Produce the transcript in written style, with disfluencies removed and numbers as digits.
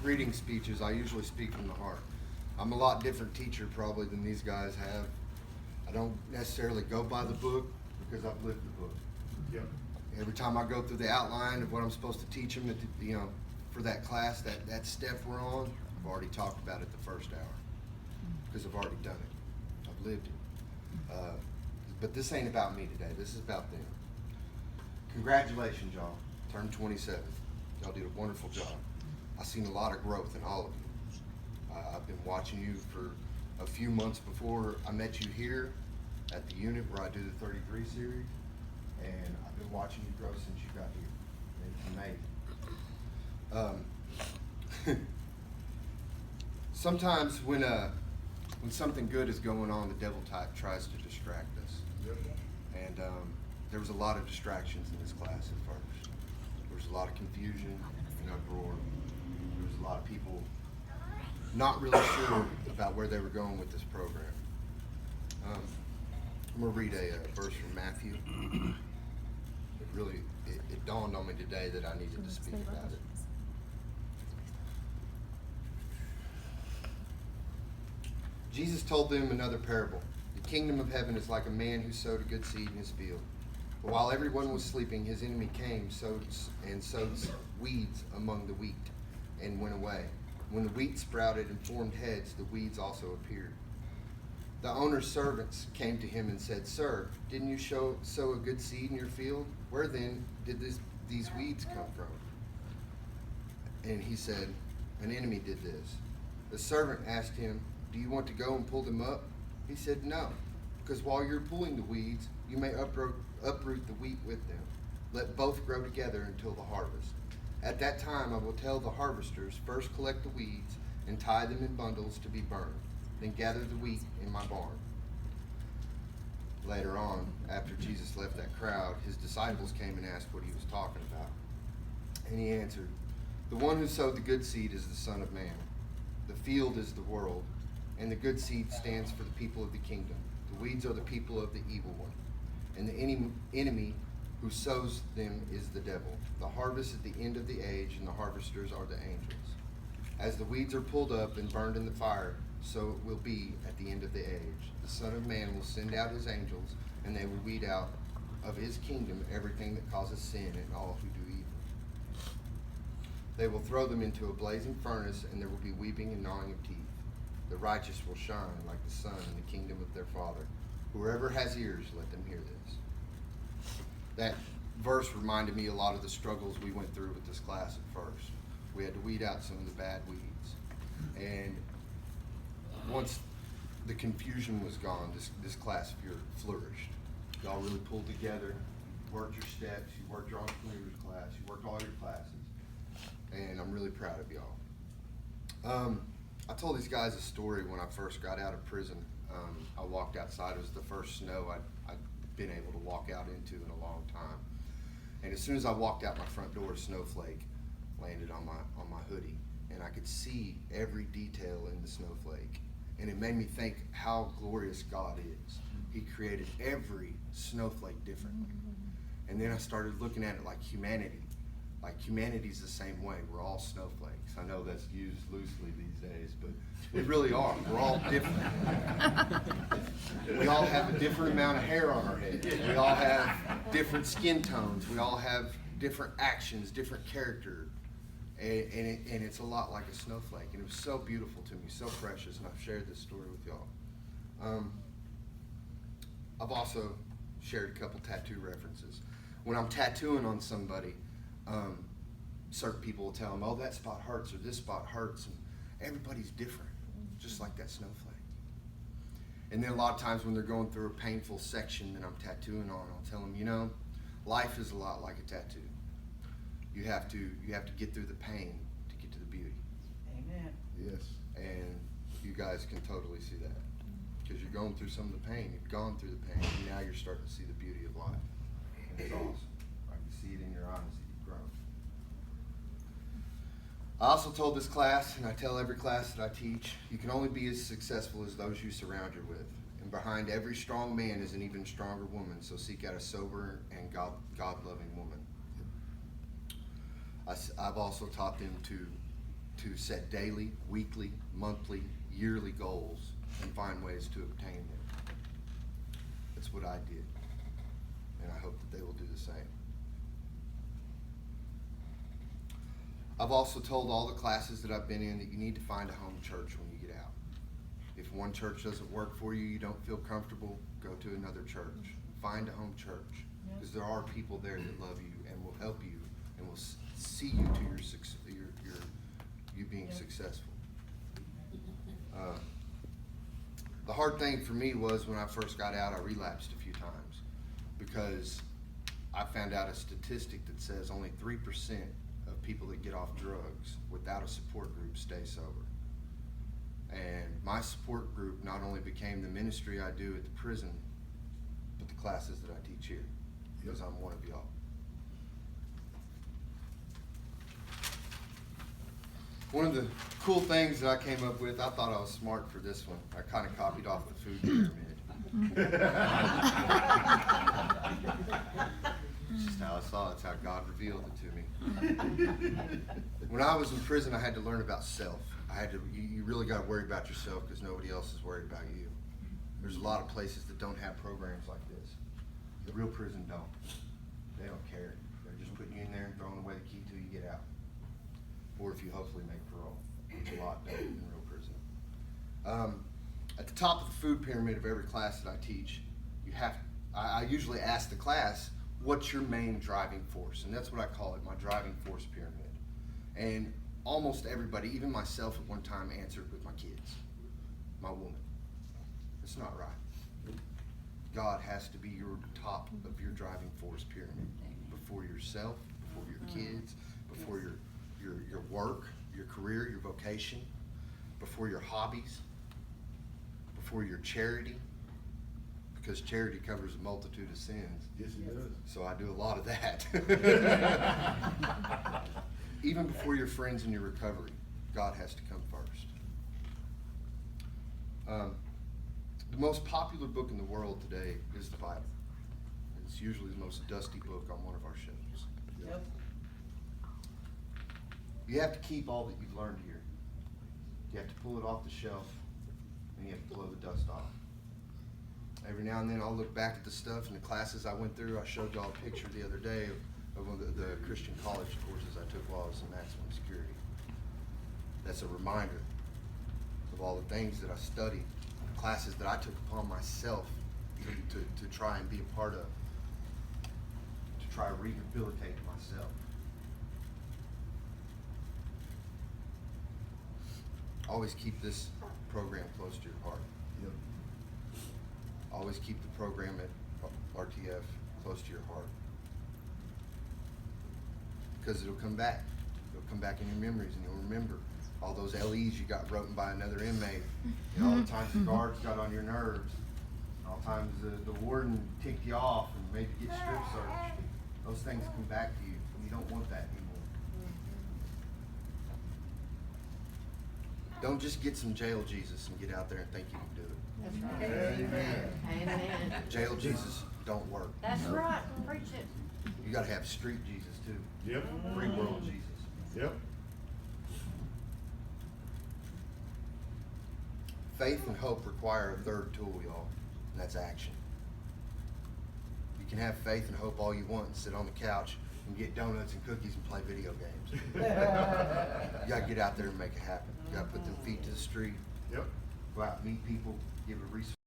reading speeches, I usually speak from the heart. I'm a lot different teacher probably than these guys have. I don't necessarily go by the book because I've lived the book. Yep. Every time I go through the outline of what I'm supposed to teach them, for that class, that step we're on, I've already talked about it the first hour because I've already done it. I've lived it. But this ain't about me today. This is about them. Congratulations, y'all. Turned 27. Y'all did a wonderful job. I've seen a lot of growth in all of you. I've been watching you for a few months before I met you here at the unit where I do the 33 series, and I've been watching you grow since you got here. It's amazing. Sometimes when something good is going on, the devil tries to distract us. Yep. And there was a lot of distractions in this class at first. There was a lot of confusion and uproar. There was a lot of people not really sure about where they were going with this program. I'm going to read a verse from Matthew. It dawned on me today that I needed to speak about it. Jesus told them another parable. The kingdom of heaven is like a man who sowed a good seed in his field. But while everyone was sleeping, his enemy came sowed weeds among the wheat and went away. When the wheat sprouted and formed heads, the weeds also appeared. The owner's servants came to him and said, "Sir, didn't you sow a good seed in your field? Where then did these weeds come from?" And he said, "An enemy did this." The servant asked him, "Do you want to go and pull them up?" He said, "No, because while you're pulling the weeds, you may uproot the wheat with them. Let both grow together until the harvest. At that time I will tell the harvesters, first collect the weeds and tie them in bundles to be burned, then gather the wheat in my barn." Later on, after Jesus left that crowd, his disciples came and asked what he was talking about. And he answered, "The one who sowed the good seed is the Son of Man. The field is the world, and the good seed stands for the people of the kingdom. The weeds are the people of the evil one, and the enemy who sows them is the devil. The harvest at the end of the age, and the harvesters are the angels. As the weeds are pulled up and burned in the fire, so it will be at the end of the age. The Son of Man will send out his angels, and they will weed out of his kingdom everything that causes sin and all who do evil. They will throw them into a blazing furnace, and there will be weeping and gnawing of teeth. The righteous will shine like the sun in the kingdom of their Father. Whoever has ears, let them hear this." That verse reminded me a lot of the struggles we went through with this class at first. We had to weed out some of the bad weeds. And once the confusion was gone, this class flourished. Y'all really pulled together, you worked your steps, you worked your entrepreneur's class, you worked all your classes. And I'm really proud of y'all. I told these guys a story when I first got out of prison. I walked outside. It was the first snow I'd been able to walk out into in a long time. And as soon as I walked out my front door, a snowflake landed on my hoodie, and I could see every detail in the snowflake. And it made me think how glorious God is. He created every snowflake differently. And then I started looking at it like humanity. Like humanity's the same way. We're all snowflakes. I know that's used loosely these days, but we really are. We're all different. We all have a different amount of hair on our head. We all have different skin tones. We all have different actions, different character. And it's a lot like a snowflake. And it was so beautiful to me, so precious. And I've shared this story with y'all. I've also shared a couple tattoo references. When I'm tattooing on somebody, certain people will tell them, "Oh, that spot hurts," or "This spot hurts," and everybody's different, just like that snowflake. And then a lot of times when they're going through a painful section that I'm tattooing on, I'll tell them, life is a lot like a tattoo. You have to get through the pain to get to the beauty. Amen. Yes. And you guys can totally see that because you're going through some of the pain. You've gone through the pain, and now you're starting to see the beauty of life. And it's awesome. I can see it in your eyes that you've grown. I also told this class, and I tell every class that I teach, you can only be as successful as those you surround you with. And behind every strong man is an even stronger woman, so seek out a sober and God-loving woman. I've also taught them to to set daily, weekly, monthly, yearly goals and find ways to obtain them. That's what I did, and I hope that they will do the same. I've also told all the classes that I've been in that you need to find a home church when you get out. If one church doesn't work for you, you don't feel comfortable, go to another church. Find a home church, because there are people there that love you and will help you and will see you to you being successful. The hard thing for me was when I first got out, I relapsed a few times because I found out a statistic that says only 3% of people that get off drugs without a support group stay sober. And my support group not only became the ministry I do at the prison, but the classes that I teach here, because I'm one of y'all. One of the cool things that I came up with, I thought I was smart for this one. I kind of copied off the food pyramid. It's just how I saw it. It's how God revealed it to me. When I was in prison, I had to learn about self. You really got to worry about yourself because nobody else is worried about you. There's a lot of places that don't have programs like this. The real prison don't. They don't care. They're just putting you in there and throwing away the key till you get out. Or if you hopefully make parole, which a lot don't in real prison. At the top of the food pyramid of every class that I teach, I usually ask the class, what's your main driving force? And that's what I call it, my driving force pyramid. And almost everybody, even myself at one time, answered with my kids, my woman. It's not right. God has to be your top of your driving force pyramid. Before yourself, before your kids, before your work, your career, your vocation, before your hobbies, before your charity, because charity covers a multitude of sins. Yes, it does. So I do a lot of that. Even before your friends and your recovery, God has to come first. The most popular book in the world today is the Bible. It's usually the most dusty book on one of our shelves. Yep. You have to keep all that you've learned here. You have to pull it off the shelf, and you have to blow the dust off. Every now and then I'll look back at the stuff and the classes I went through. I showed y'all a picture the other day of one of the Christian college courses I took while I was in maximum security. That's a reminder of all the things that I studied, the classes that I took upon myself to try and be a part of, to try to rehabilitate myself. Always keep this program close to your heart. Yep. Always keep the program at RTF close to your heart. Because it'll come back. It'll come back in your memories, and you'll remember all those LEs you got written by another inmate, and all the times the guards got on your nerves, and all the times the warden ticked you off and made you get strip searched. Those things come back to you, and you don't want that anymore. Don't just get some jail Jesus and get out there and think you can do it. That's right. Amen. Amen. Jail Jesus don't work. That's right. Preach it. You got to have street Jesus too. Yep. Free world Jesus. Yep. Faith and hope require a third tool, y'all, and that's action. You can have faith and hope all you want and sit on the couch and get donuts and cookies and play video games. You got to get out there and make it happen. You got to put them feet to the street. Yep. Go out and meet people, give a resource.